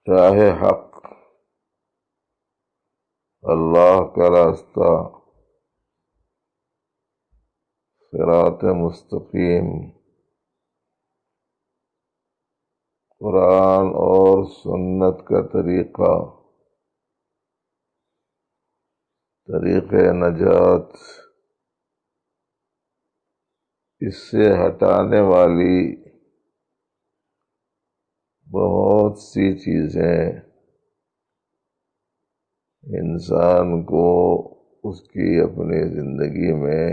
راہ حق، اللہ کا راستہ، صراط مستقیم، قرآن اور سنت کا طریقہ، طریق نجات، اس سے ہٹانے والی بہت سی چیزیں انسان کو اس کی اپنی زندگی میں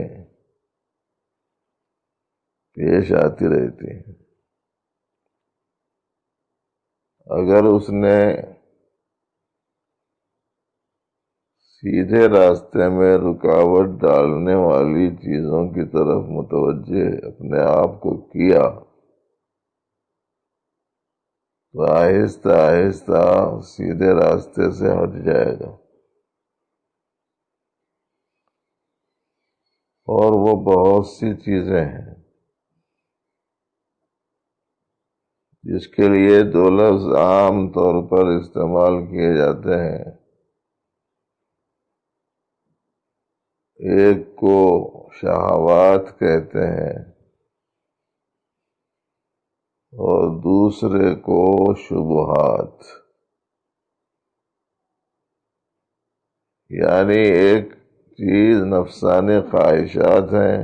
پیش آتی رہتی ہیں۔ اگر اس نے سیدھے راستے میں رکاوٹ ڈالنے والی چیزوں کی طرف متوجہ اپنے آپ کو کیا تو آہستہ آہستہ سیدھے راستے سے ہٹ جائے گا، اور وہ بہت سی چیزیں ہیں جس کے لیے دو لفظ عام طور پر استعمال کیے جاتے ہیں۔ ایک کو شہوات کہتے ہیں اور دوسرے کو شبہات، یعنی ایک چیز نفسانی خواہشات ہیں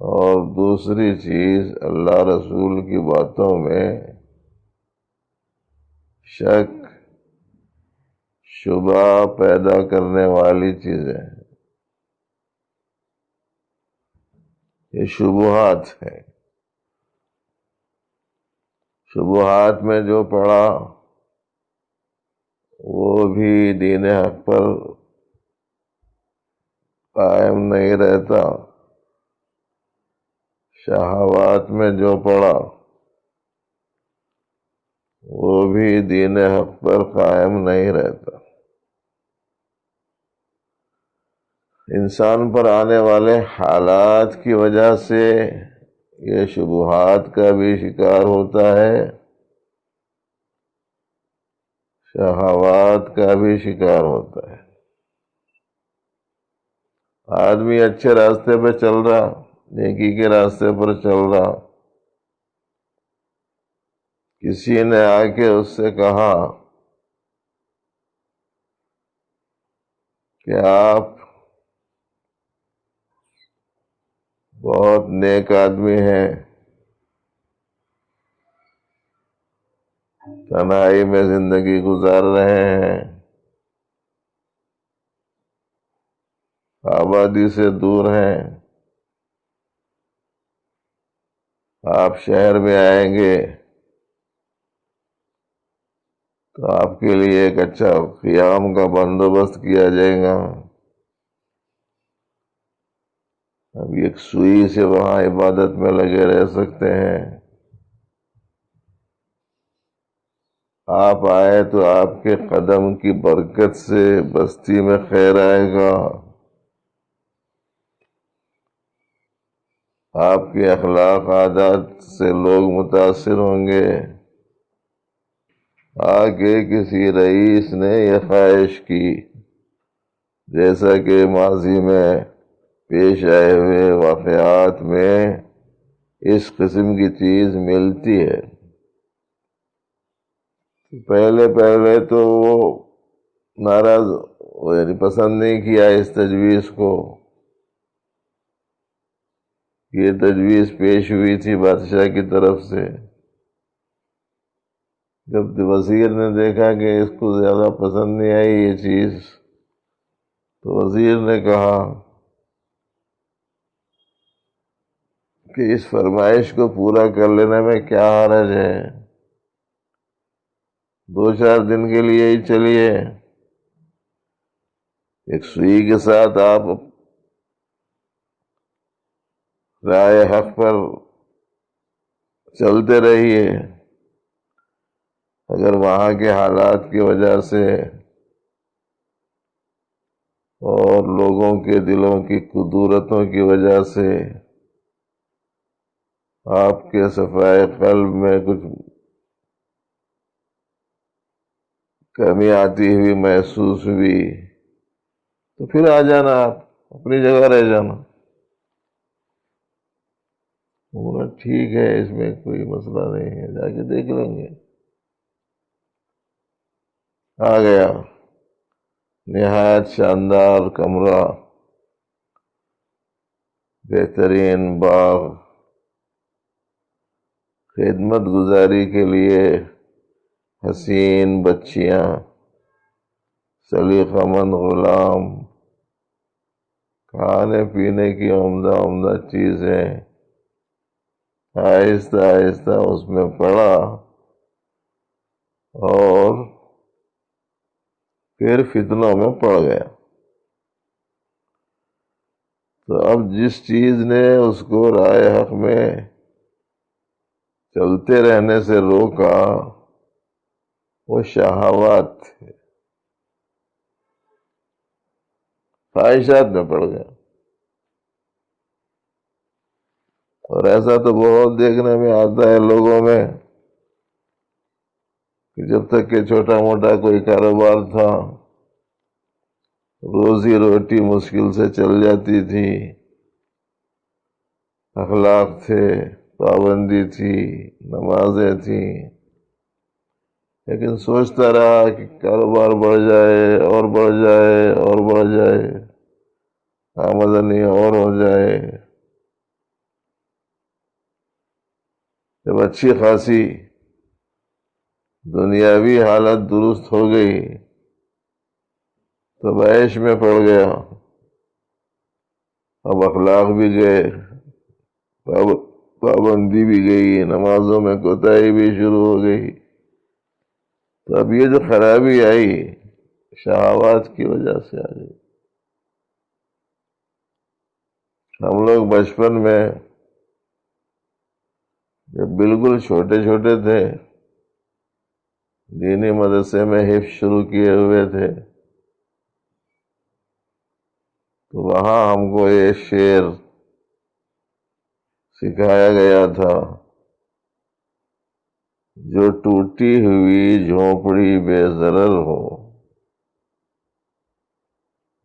اور دوسری چیز اللہ رسول کی باتوں میں شک شبہ پیدا کرنے والی چیزیں، یہ شبہات ہیں۔ شبہات میں جو پڑا وہ بھی دین حق پر قائم نہیں رہتا، شہوات میں جو پڑا وہ بھی دین حق پر قائم نہیں رہتا۔ انسان پر آنے والے حالات کی وجہ سے یہ شبہات کا بھی شکار ہوتا ہے، شہوات کا بھی شکار ہوتا ہے۔ آدمی اچھے راستے پہ چل رہا، نیکی کے راستے پر چل رہا، کسی نے آ کے اس سے کہا کہ آپ بہت نیک آدمی ہیں، تنہائی میں زندگی گزار رہے ہیں، آبادی سے دور ہیں، آپ شہر میں آئیں گے تو آپ کے لیے ایک اچھا قیام کا بندوبست کیا جائے گا۔ اب ایک سوئی سے وہاں عبادت میں لگے رہ سکتے ہیں، آپ آئے تو آپ کے قدم کی برکت سے بستی میں خیر آئے گا، آپ کے اخلاق عادات سے لوگ متاثر ہوں گے۔ آگے کسی رئیس نے یہ خواہش کی، جیسا کہ ماضی میں پیش آئے ہوئے واقعات میں اس قسم کی چیز ملتی ہے۔ پہلے تو وہ ناراض، یعنی پسند نہیں کیا اس تجویز کو۔ یہ تجویز پیش ہوئی تھی بادشاہ کی طرف سے۔ جب وزیر نے دیکھا کہ اس کو زیادہ پسند نہیں آئی یہ چیز، تو وزیر نے کہا کہ اس فرمائش کو پورا کر لینے میں کیا حرج ہے، 2-4 دن کے لیے ہی چلیے، ایک سوئی کے ساتھ آپ راہ حق پر چلتے رہیے۔ اگر وہاں کے حالات کی وجہ سے اور لوگوں کے دلوں کی قدورتوں کی وجہ سے آپ کے صفائے قلب میں کچھ کمی آتی ہوئی محسوس ہوئی تو پھر آ جانا، آپ اپنی جگہ رہ جانا۔ بولا ٹھیک ہے، اس میں کوئی مسئلہ نہیں ہے، جا کے دیکھ لیں گے۔ آ گیا، نہایت شاندار کمرہ، بہترین باغ، خدمت گزاری کے لیے حسین بچیاں، سلیقہ مند غلام، کھانے پینے کی عمدہ عمدہ چیزیں۔ آہستہ آہستہ اس میں پڑا اور پھر فتنوں میں پڑ گیا۔ تو اب جس چیز نے اس کو راہ حق میں چلتے رہنے سے روکا وہ شہوات تھے، خواہشات میں پڑ گیا۔ اور ایسا تو بہت دیکھنے میں آتا ہے لوگوں میں کہ جب تک کہ چھوٹا موٹا کوئی کاروبار تھا، روزی روٹی مشکل سے چل جاتی تھی، اخلاق تھے، پابندی تھی، نمازیں تھیں، لیکن سوچتا رہا کہ کاروبار بڑھ جائے اور بڑھ جائے اور بڑھ جائے، آمدنی اور ہو جائے۔ جب اچھی خاصی دنیاوی حالت درست ہو گئی تو عیش میں پڑ گیا، اب اخلاق بھی گئے، پابندی بھی گئی، نمازوں میں کوتاہی بھی شروع ہو گئی۔ تو اب یہ جو خرابی آئی شہوات کی وجہ سے آ گئی۔ ہم لوگ بچپن میں جب بالکل چھوٹے چھوٹے تھے، دینی مدرسے میں حفظ شروع کیے ہوئے تھے، تو وہاں ہم کو یہ شعر سکھایا گیا تھا، جو ٹوٹی ہوئی جھونپڑی بے ضرر ہو،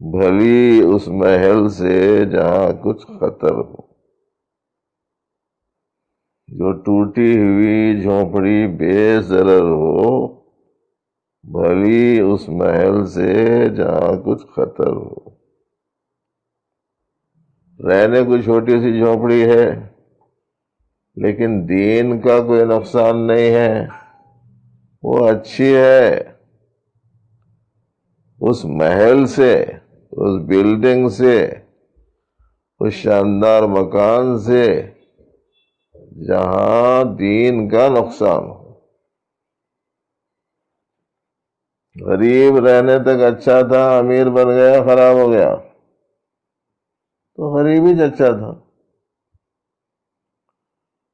بھلی اس محل سے جہاں کچھ خطر ہو۔ جو ٹوٹی ہوئی جھونپڑی بے ضرر ہو، بھلی اس محل سے جہاں کچھ خطر ہو۔ رہنے کو چھوٹی سی جھونپڑی ہے لیکن دین کا کوئی نقصان نہیں ہے، وہ اچھی ہے۔ اس محل سے، اس بلڈنگ سے، اس شاندار مکان سے جہاں دین کا نقصان ہو۔ غریب رہنے تک اچھا تھا، امیر بن گیا خراب ہو گیا، تو غریب ہی اچھا تھا۔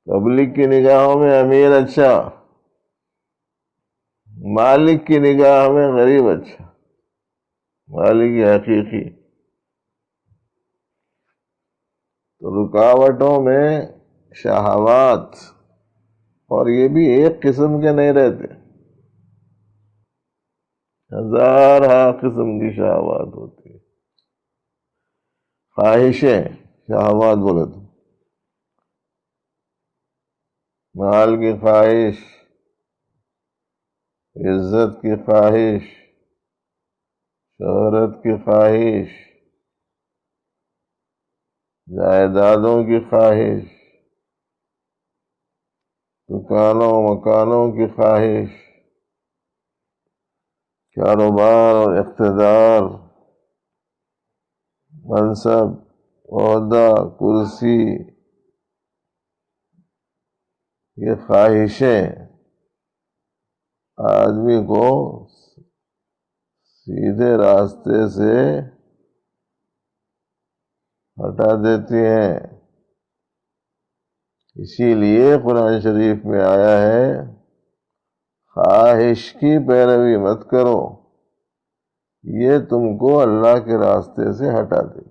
پبلک کی نگاہوں میں امیر اچھا، مالک کی نگاہ میں غریب اچھا، مالک حقیقی۔ تو رکاوٹوں میں شہوات، اور یہ بھی ایک قسم کے نہیں رہتے، ہزارہ قسم کی شہوات ہوتی ہے۔ خواہشیں، شہوات بولے تو مال کی خواہش، عزت کی خواہش، شہرت کی خواہش، جائیدادوں کی خواہش، دکانوں مکانوں کی خواہش، کاروبار اور اقتدار، منصب، عہدہ، کرسی، یہ خواہشیں آدمی کو سیدھے راستے سے ہٹا دیتی ہیں۔ اسی لیے قرآن شریف میں آیا ہے، خواہش کی پیروی مت کرو، یہ تم کو اللہ کے راستے سے ہٹا دے۔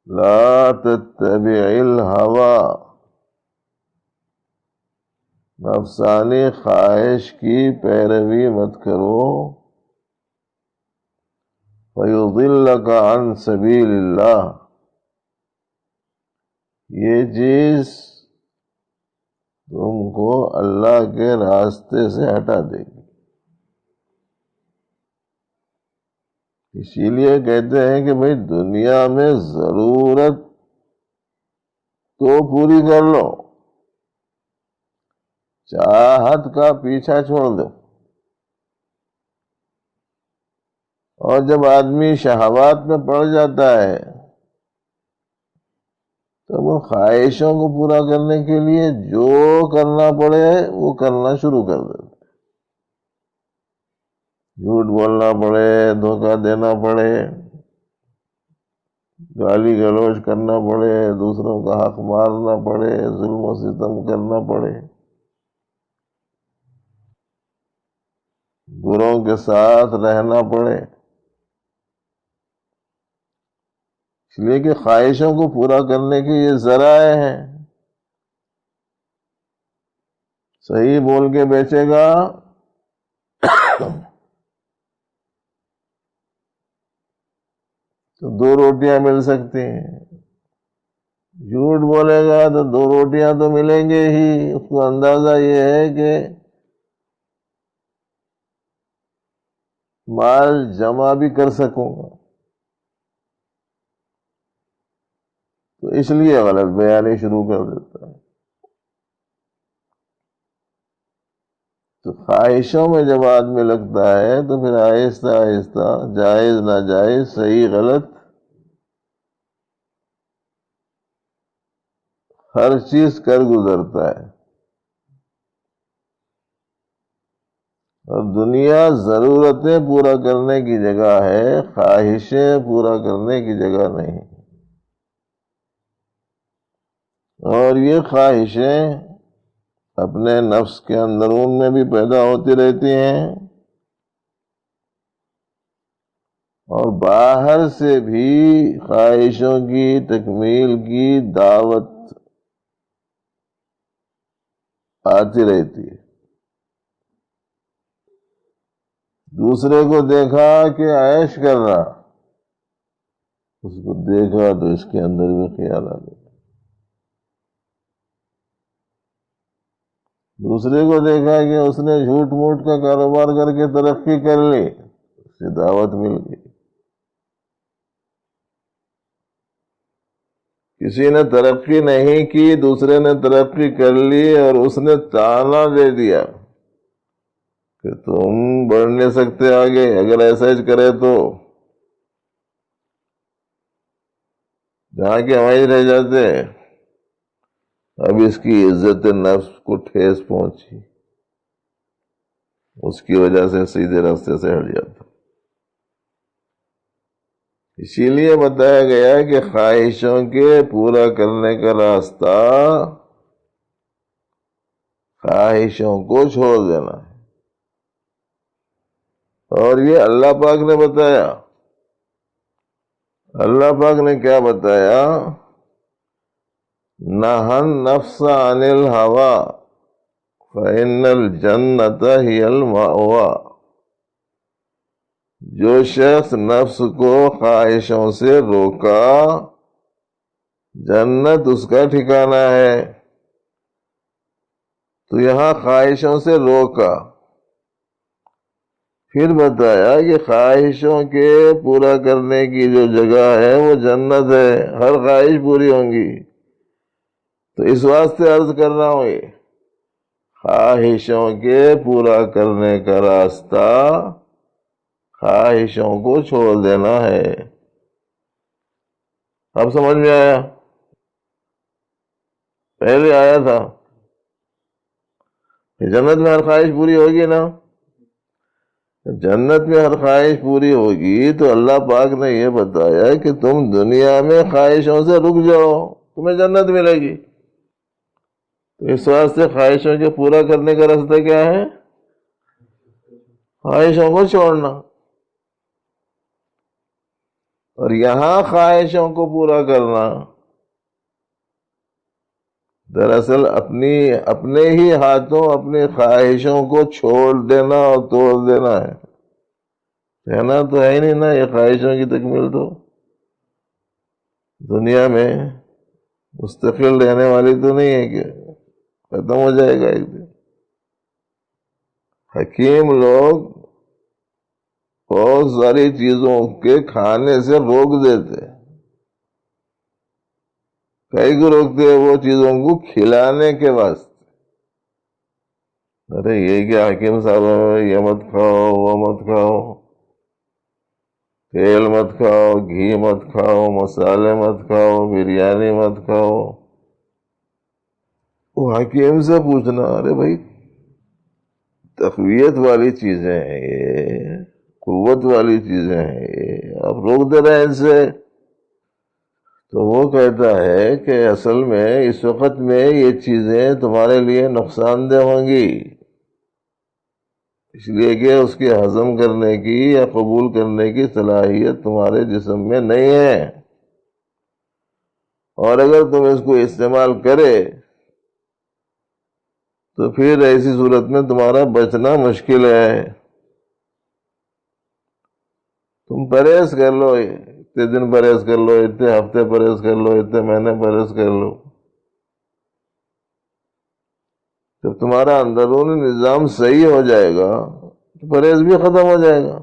لا تتبع الہوا، نفسانی خواہش کی پیروی مت کرو، فیضلک عن سبیل اللہ، یہ چیز تم کو اللہ کے راستے سے ہٹا دے گی۔ اسی لیے کہتے ہیں کہ بھئی دنیا میں ضرورت تو پوری کر لو، چاہت کا پیچھا چھوڑ دو۔ اور جب آدمی شہوات میں پڑ جاتا ہے تو وہ خواہشوں کو پورا کرنے کے لیے جو کرنا پڑے وہ کرنا شروع کر دیتا ہے۔ جھوٹ بولنا پڑے، دھوکہ دینا پڑے، گالی گلوچ کرنا پڑے، دوسروں کا حق مارنا پڑے، ظلم و ستم کرنا پڑے، بروں کے ساتھ رہنا پڑے، اس لیے کہ خواہشوں کو پورا کرنے کے یہ ذرائع ہیں۔ صحیح بول کے بیچے گا تو 2 روٹیاں مل سکتی ہیں، جھوٹ بولے گا تو 2 روٹیاں تو ملیں گے ہی۔ اس کو اندازہ یہ ہے کہ مال جمع بھی کر سکوں گا، تو اس لیے غلط بیانی شروع کر دیتا ہے۔ تو خواہشوں میں جب آدمی لگتا ہے تو پھر آہستہ آہستہ جائز ناجائز، صحیح غلط، ہر چیز کر گزرتا ہے۔ اور دنیا ضرورتیں پورا کرنے کی جگہ ہے، خواہشیں پورا کرنے کی جگہ نہیں۔ اور یہ خواہشیں اپنے نفس کے اندرون میں بھی پیدا ہوتی رہتی ہیں، اور باہر سے بھی خواہشوں کی تکمیل کی دعوت آتی رہتی ہے۔ دوسرے کو دیکھا کہ عیش کر رہا، اس کو دیکھا تو اس کے اندر بھی خیال آ گیا۔ دوسرے کو دیکھا کہ اس نے جھوٹ موٹ کا کاروبار کر کے ترقی کر لی، اس سے دعوت مل گئی۔ کسی نے ترقی نہیں کی، دوسرے نے ترقی کر لی اور اس نے تانا دے دیا کہ تم بڑھ نہیں سکتے آگے، اگر ایسا ہی کرے تو جہاں کے وہیں رہ جاتے۔ اب اس کی عزت نفس کو ٹھیس پہنچی، اس کی وجہ سے سیدھے راستے سے ہٹ جاتا۔ اسی لیے بتایا گیا کہ خواہشوں کے پورا کرنے کا راستہ خواہشوں کو چھوڑ دینا ہے۔ اور یہ اللہ پاک نے بتایا۔ اللہ پاک نے کیا بتایا؟ نہى النفس عن الهوى فإن الجنة هي المأوى۔ جو شخص نفس کو خواہشوں سے روکا، جنت اس کا ٹھکانہ ہے۔ تو یہاں خواہشوں سے روکا، پھر بتایا کہ خواہشوں کے پورا کرنے کی جو جگہ ہے وہ جنت ہے، ہر خواہش پوری ہوں گی۔ تو اس واسطے عرض کر رہا ہوں، یہ خواہشوں کے پورا کرنے کا راستہ خواہشوں کو چھوڑ دینا ہے۔ اب سمجھ میں آیا؟ پہلے آیا تھا کہ جنت میں ہر خواہش پوری ہوگی نا، جنت میں ہر خواہش پوری ہوگی تو اللہ پاک نے یہ بتایا کہ تم دنیا میں خواہشوں سے رک جاؤ، تمہیں جنت ملے گی۔ تو اس واسطے خواہشوں کے پورا کرنے کا راستہ کیا ہے؟ خواہشوں کو چھوڑنا۔ اور یہاں خواہشوں کو پورا کرنا دراصل اپنے ہی ہاتھوں اپنی خواہشوں کو چھوڑ دینا اور توڑ دینا ہے. کہنا تو ہے ہی نہیں نا یہ خواہشوں کی تکمیل تو دنیا میں مستقل رہنے والی تو نہیں ہے کہ ختم ہو جائے گا ایک دن. حکیم لوگ بہت ساری چیزوں کے کھانے سے روک دیتے. کئی کو روکتے ہیں وہ چیزوں کو کھلانے کے واسطے. ارے یہ کیا حکیم صاحب یہ مت کھاؤ وہ مت کھاؤ، تیل مت کھاؤ، گھی مت کھاؤ، مسالے مت کھاؤ، بریانی مت کھاؤ. وہ حکیم سے پوچھنا ارے بھائی تقویت والی چیزیں ہیں یہ، قوت والی چیزیں ہیں یہ، آپ روک دے رہے ہیں ان سے. تو وہ کہتا ہے کہ اصل میں اس وقت میں یہ چیزیں تمہارے لیے نقصان دہ ہوں گی، اس لیے کہ اس کے ہضم کرنے کی یا قبول کرنے کی صلاحیت تمہارے جسم میں نہیں ہے. اور اگر تم اس کو استعمال کرے تو پھر ایسی صورت میں تمہارا بچنا مشکل ہے. تم پرہیز کر لو، اتنے دن پرہیز کر لو، اتنے ہفتے پرہیز کر لو، اتنے مہینے پرہیز کر لو. جب تمہارا اندرونی نظام صحیح ہو جائے گا تو پرہیز بھی ختم ہو جائے گا.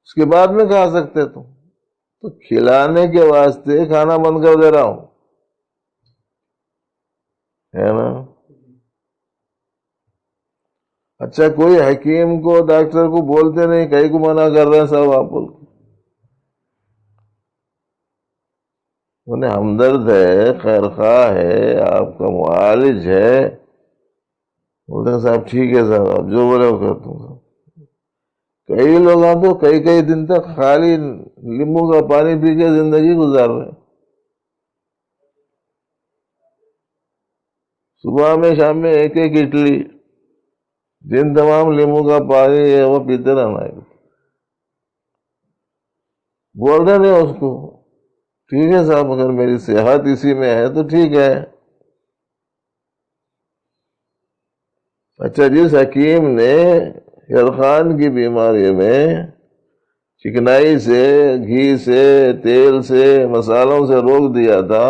اس کے بعد میں کھا سکتے تم. تو کھلانے کے واسطے کھانا بند کر دے رہا ہوں، ہے نا. اچھا کوئی حکیم کو ڈاکٹر کو بولتے نہیں، کئی کو منع کر رہے ہیں صاحب آپ بول. انہیں ہمدرد ہے، خیر خواہ ہے، آپ کا معالج ہے، بولتے ہیں صاحب ٹھیک ہے صاحب آپ جو بولے وہ کرتا ہوں. کئی لوگ تو کئی دن تک خالی لیمو کا پانی پی کے زندگی گزار رہے ہیں. صبح میں شام میں ایک ایک اڈلی، دن تمام لیمو کا پانی ہے وہ پیتے رہنا ہے. بول رہے نہیں اس کو ٹھیک ہے صاحب اگر میری صحت اسی میں ہے تو ٹھیک ہے. اچھا جس حکیم نے یرخان کی بیماری میں چکنائی سے، گھی سے، تیل سے، مسالوں سے روک دیا تھا،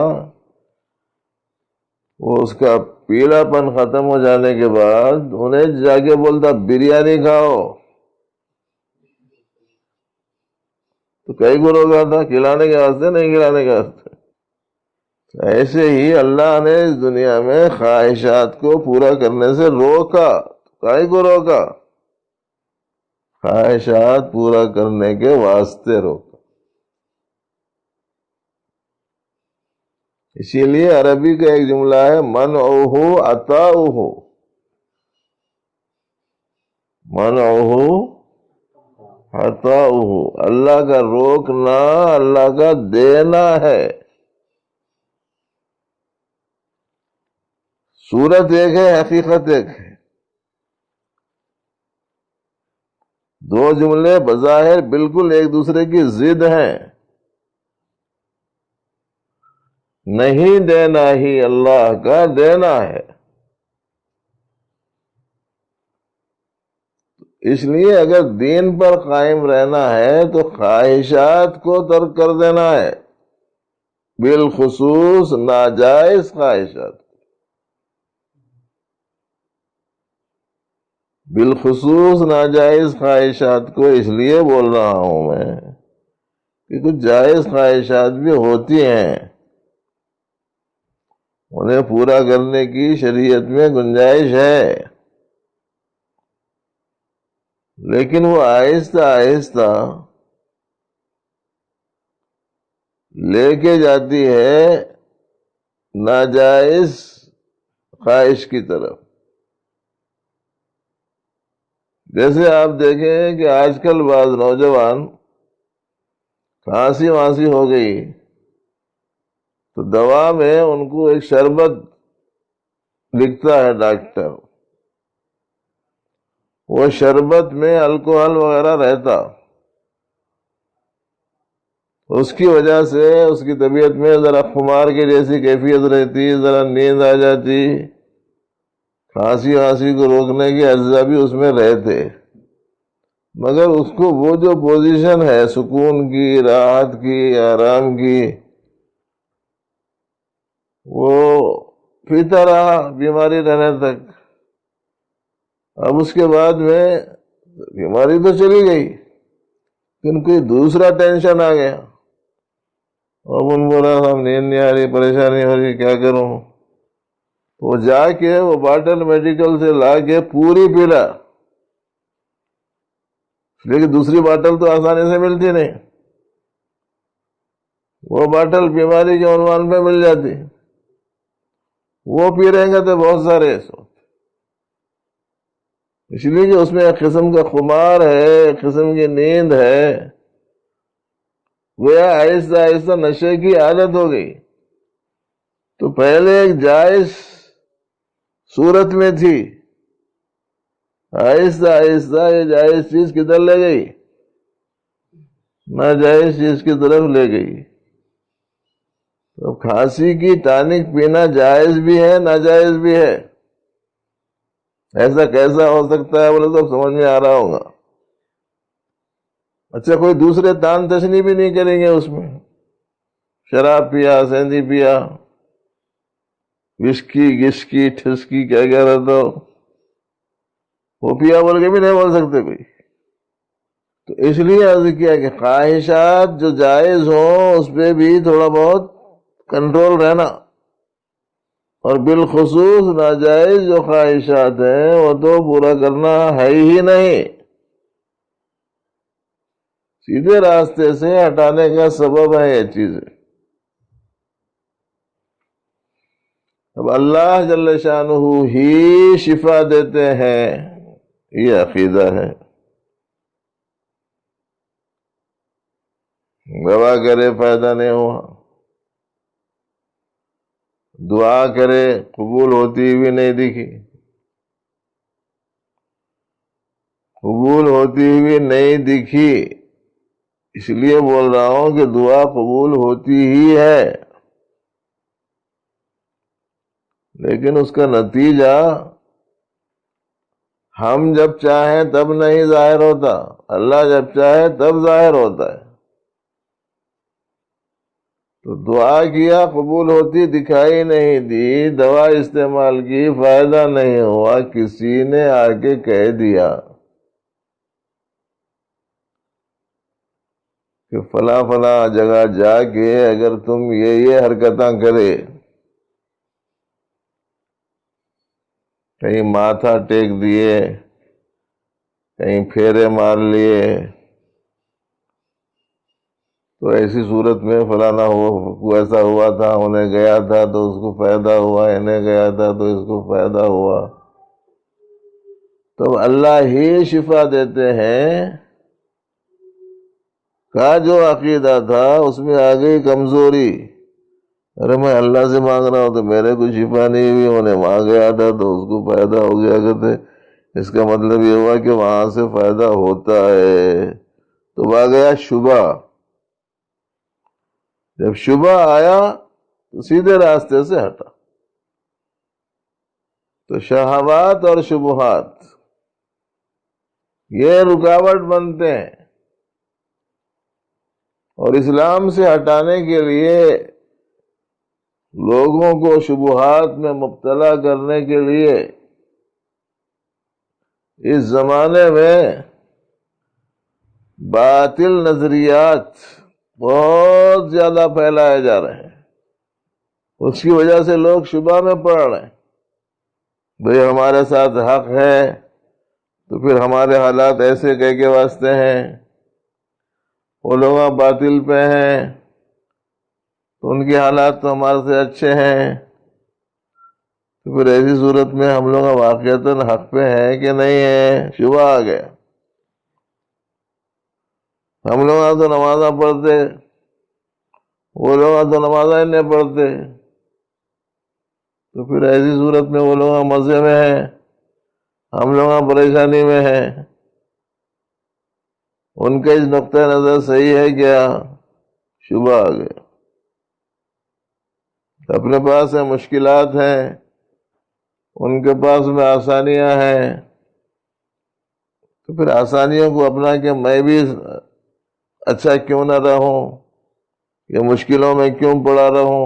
وہ اس کا پیلا پن ختم ہو جانے کے بعد انہیں جا کے بولتا بریانی کھاؤ، تو کئی کو روکا تھا کھلانے کے واسطے نہیں کھلانے کے واسطے. ایسے ہی اللہ نے اس دنیا میں خواہشات کو پورا کرنے سے روکا. کئی کو روکا؟ خواہشات پورا کرنے کے واسطے روکا. اسی لیے عربی کا ایک جملہ ہے منعہ عطاؤہ، منعہ عطاؤہ، اللہ کا روکنا اللہ کا دینا ہے. صورت ایک ہے، حقیقت ایک ہے. دو جملے بظاہر بالکل ایک دوسرے کی ضد ہیں. نہیں دینا ہی اللہ کا دینا ہے. اس لیے اگر دین پر قائم رہنا ہے تو خواہشات کو ترک کر دینا ہے، بالخصوص ناجائز خواہشات. بالخصوص ناجائز خواہشات کو اس لیے بول رہا ہوں میں کہ کچھ جائز خواہشات بھی ہوتی ہیں، انہیں پورا کرنے کی شریعت میں گنجائش ہے، لیکن وہ آہستہ آہستہ لے کے جاتی ہے ناجائز خواہش کی طرف. جیسے آپ دیکھیں کہ آج کل بعض نوجوان کھانسی وانسی ہو گئی تو دوا میں ان کو ایک شربت لکھتا ہے ڈاکٹر، وہ شربت میں الکوہل وغیرہ رہتا، اس کی وجہ سے اس کی طبیعت میں ذرا خمار کی جیسی کیفیت رہتی، ذرا نیند آ جاتی، کھانسی کو روکنے کے اجزاء بھی اس میں رہتے، مگر اس کو وہ جو پوزیشن ہے سکون کی، راحت کی، آرام کی، وہ پیتا رہا بیماری رہنے تک۔ اب اس کے بعد میں بیماری تو چلی گئی، لیکن کوئی دوسرا ٹینشن آ گیا، اب ان بولا ہم نیند نہیں آ رہی، پریشانی ہو رہی، کیا کروں؟ وہ جا کے وہ باٹل میڈیکل سے لا کے پوری پیلا، لیکن دوسری باٹل تو آسانی سے ملتی نہیں، وہ باٹل بیماری کے عنوان پہ مل جاتی، وہ پی رہیں گے تو بہت سارے اس لیے کہ اس میں ایک قسم کا خمار ہے، ایک قسم کی نیند ہے، گویا آہستہ آہستہ نشے کی عادت ہو گئی۔ تو پہلے ایک جائز صورت میں تھی، آہستہ آہستہ یہ جائز چیز کدھر لے گئی؟ ناجائز چیز کی طرف لے گئی۔ تو کھانسی کی ٹانک پینا جائز بھی ہے، ناجائز بھی ہے۔ ایسا کیسا ہو سکتا ہے بولے تو سمجھ میں آ رہا ہوگا۔ اچھا، کوئی دوسرے تان تشنی بھی نہیں کریں گے اس میں، شراب پیا، سیندی پیا، وسکی، گسکی، ٹھسکی، کیا کیا رہتا ہو، وہ پیا بول کے بھی نہیں بول سکتے کوئی۔ تو اس لیے عرض کیا کہ خواہشات جو جائز ہوں اس پہ بھی تھوڑا بہت کنٹرول رہنا، اور بالخصوص ناجائز جو خواہشات ہیں وہ تو پورا کرنا ہے ہی نہیں، سیدھے راستے سے ہٹانے کا سبب ہے یہ چیزیں۔ اب اللہ جل شانہ ہی شفا دیتے ہیں، یہ عقیدہ ہے۔ دوا کرے فائدہ نہیں ہوا، دعا کرے قبول ہوتی ہوئی نہیں دکھی، قبول ہوتی ہوئی نہیں دکھی، اس لیے بول رہا ہوں کہ دعا قبول ہوتی ہی ہے، لیکن اس کا نتیجہ ہم جب چاہیں تب نہیں ظاہر ہوتا، اللہ جب چاہے تب ظاہر ہوتا ہے۔ تو دعا کیا قبول ہوتی دکھائی نہیں دی، دوا استعمال کی فائدہ نہیں ہوا، کسی نے آ کے کہہ دیا کہ فلاں فلاں جگہ جا کے اگر تم یہ حرکتاں کرے، کہیں ماتھا ٹیک دیے، کہیں پھیرے مار لیے، تو ایسی صورت میں فلانا ایسا ہوا تھا، انہیں گیا تھا تو اس کو فائدہ ہوا، انہیں گیا تھا تو اس کو فائدہ ہوا۔ تو اللہ ہی شفا دیتے ہیں کا جو عقیدہ تھا اس میں آ گئی کمزوری، ارے میں اللہ سے مانگ رہا ہوں تو میرے کو شفا نہیں ہوئی، انہیں وہاں گیا تھا تو اس کو فائدہ ہو گیا کرتے، اس کا مطلب یہ ہوا کہ وہاں سے فائدہ ہوتا ہے۔ تو آ گیا شبہ، جب شبہ آیا تو سیدھے راستے سے ہٹا۔ تو شہوات اور شبہات یہ رکاوٹ بنتے ہیں، اور اسلام سے ہٹانے کے لیے لوگوں کو شبہات میں مبتلا کرنے کے لیے اس زمانے میں باطل نظریات بہت زیادہ پھیلائے جا رہے ہیں، اس کی وجہ سے لوگ شبہ میں پڑ رہے ہیں، بھئی ہمارے ساتھ حق ہے تو پھر ہمارے حالات ایسے کہہ کے واسطے ہیں، وہ لوگ باطل پہ ہیں تو ان کے حالات تو ہمارے سے اچھے ہیں، تو پھر ایسی صورت میں ہم لوگ واقعتاً حق پہ ہیں کہ نہیں ہیں؟ شبہ آ گیا۔ ہم لوگ تو نمازاں پڑھتے، وہ لوگ تو نمازاں نہیں پڑھتے، تو پھر ایسی صورت میں وہ لوگ مزے میں ہیں، ہم لوگ پریشانی میں ہیں۔ ان کا اس نقطہ نظر صحیح ہے کیا؟ شبہ آ گیا. اپنے پاس ہیں مشکلات ہیں، ان کے پاس میں آسانیاں ہیں، تو پھر آسانیوں کو اپنا کہ میں بھی اچھا کیوں نہ رہوں، یا مشکلوں میں کیوں پڑا رہوں،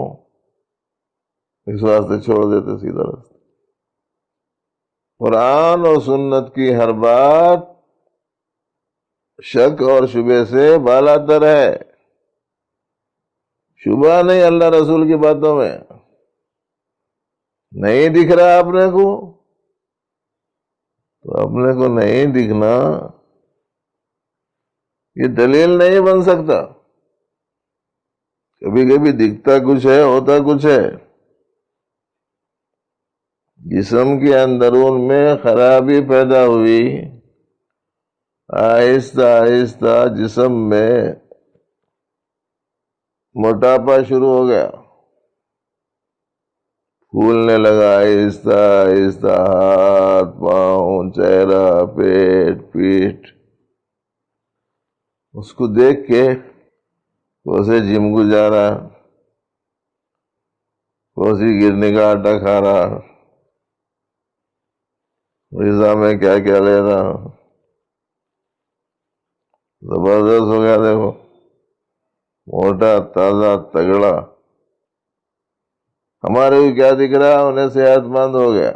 اس واسطے چھوڑ دیتے سیدھا راستہ. قرآن اور سنت کی ہر بات شک اور شبہ سے بالا تر ہے. شبہ نہیں اللہ رسول کی باتوں میں. نہیں دکھ رہا اپنے کو تو اپنے کو نہیں دکھنا یہ دلیل نہیں بن سکتا. کبھی کبھی دکھتا کچھ ہے، ہوتا کچھ ہے. جسم کے اندرون میں خرابی پیدا ہوئی، آہستہ آہستہ جسم میں موٹاپا شروع ہو گیا، پھولنے لگا آہستہ آہستہ، ہاتھ پاؤں چہرہ پیٹ پیٹھ. اس کو دیکھ کے کوسے جم کو جا رہا، کوسی گرنے کا آٹا کھا رہا، غذا میں کیا کیا لے رہا، زبردست ہو گیا. دیکھو موٹا تازہ تگڑا. ہمارے کو کیا دکھ رہا، انہیں صحت مند ہو گیا،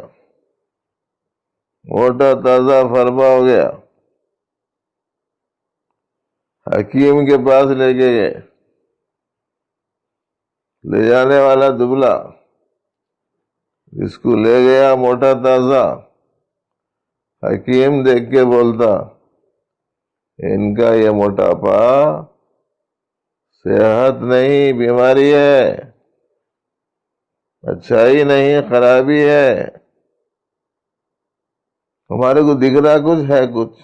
موٹا تازہ فرما ہو گیا. حکیم کے پاس لے کے گئے، لے جانے والا دبلا، اس کو لے گیا موٹا تازہ. حکیم دیکھ کے بولتا ان کا یہ موٹاپا صحت نہیں بیماری ہے، اچھائی نہیں خرابی ہے. ہمارے کو دکھ رہا کچھ ہے کچھ.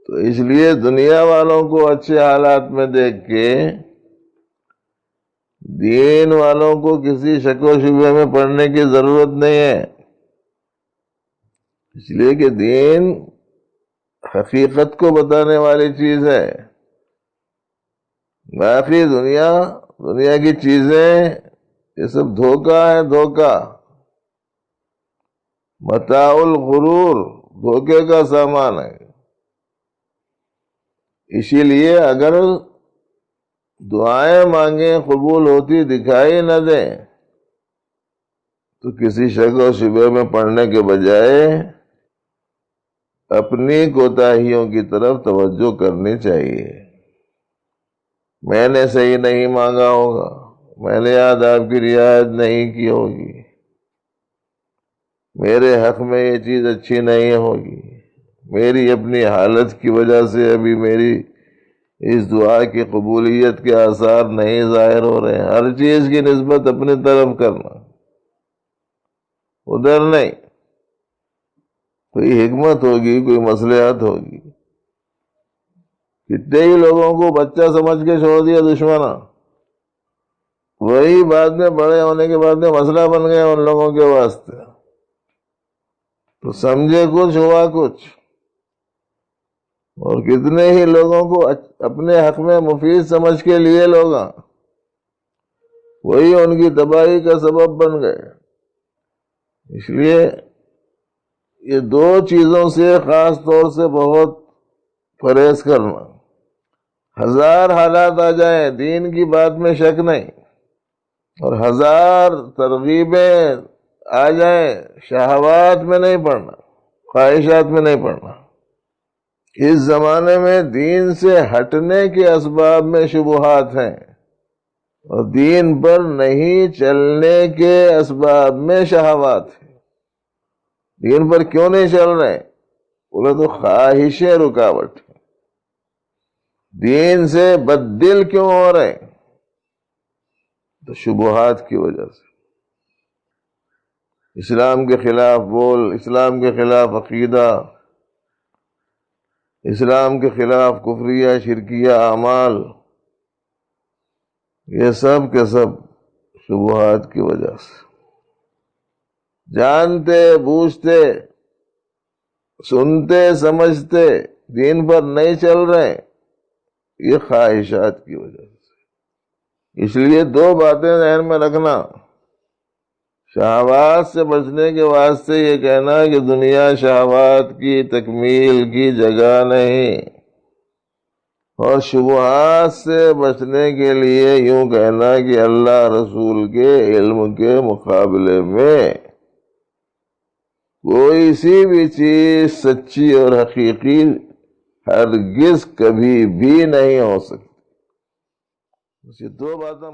تو اس لیے دنیا والوں کو اچھے حالات میں دیکھ کے دین والوں کو کسی شک و شبہ میں پڑنے کی ضرورت نہیں ہے. اس لیے کہ دین حقیقت کو بتانے والی چیز ہے. باقی دنیا کی چیزیں یہ سب دھوکہ ہے، دھوکہ، متاع الغرور، دھوکے کا سامان ہے. اسی لیے اگر دعائیں مانگیں قبول ہوتی دکھائی نہ دیں تو کسی شک و شبہ میں پڑنے کے بجائے اپنی کوتاہیوں کی طرف توجہ کرنی چاہیے. میں نے صحیح نہیں مانگا ہوگا، میں نے آداب کی رعایت نہیں کی ہوگی، میرے حق میں یہ چیز اچھی نہیں ہوگی، میری اپنی حالت کی وجہ سے ابھی میری اس دعا کی قبولیت کے آثار نہیں ظاہر ہو رہے ہیں. ہر چیز کی نسبت اپنی طرف کرنا، ادھر نہیں. کوئی حکمت ہوگی، کوئی مصلحت ہوگی. کتنے ہی لوگوں کو بچہ سمجھ کے چھوڑ دیا دشمنا، وہی بعد میں بڑے ہونے کے بعد میں مسئلہ بن گیا ان لوگوں کے واسطے. تو سمجھے کچھ ہوا کچھ. اور کتنے ہی لوگوں کو اپنے حق میں مفید سمجھ کے لیے لوگ وہی ان کی تباہی کا سبب بن گئے. اس لیے یہ دو چیزوں سے خاص طور سے بہت پرہیز کرنا. ہزار حالات آ جائیں دین کی بات میں شک نہیں، اور ہزار ترغیبیں آ جائیں شہوات میں نہیں پڑنا، خواہشات میں نہیں پڑنا. اس زمانے میں دین سے ہٹنے کے اسباب میں شبہات ہیں، اور دین پر نہیں چلنے کے اسباب میں شہوات ہیں. دین پر کیوں نہیں چل رہے؟ بولے تو خواہشیں رکاوٹ ہیں. دین سے بددل کیوں ہو رہے؟ تو شبہات کی وجہ سے. اسلام کے خلاف بول، اسلام کے خلاف عقیدہ، اسلام کے خلاف کفریہ شرکیہ اعمال، یہ سب کے سب شبہات کی وجہ سے. جانتے بوجھتے سنتے سمجھتے دین پر نہیں چل رہے، یہ خواہشات کی وجہ سے. اس لیے دو باتیں ذہن میں رکھنا، شہوات سے بچنے کے واسطے یہ کہنا کہ دنیا شہوات کی تکمیل کی جگہ نہیں، اور شبہات سے بچنے کے لیے یوں کہنا کہ اللہ رسول کے علم کے مقابلے میں کوئی سی بھی چیز سچی اور حقیقی ہرگز کبھی بھی نہیں ہو سکتی۔ یہ دو باتیں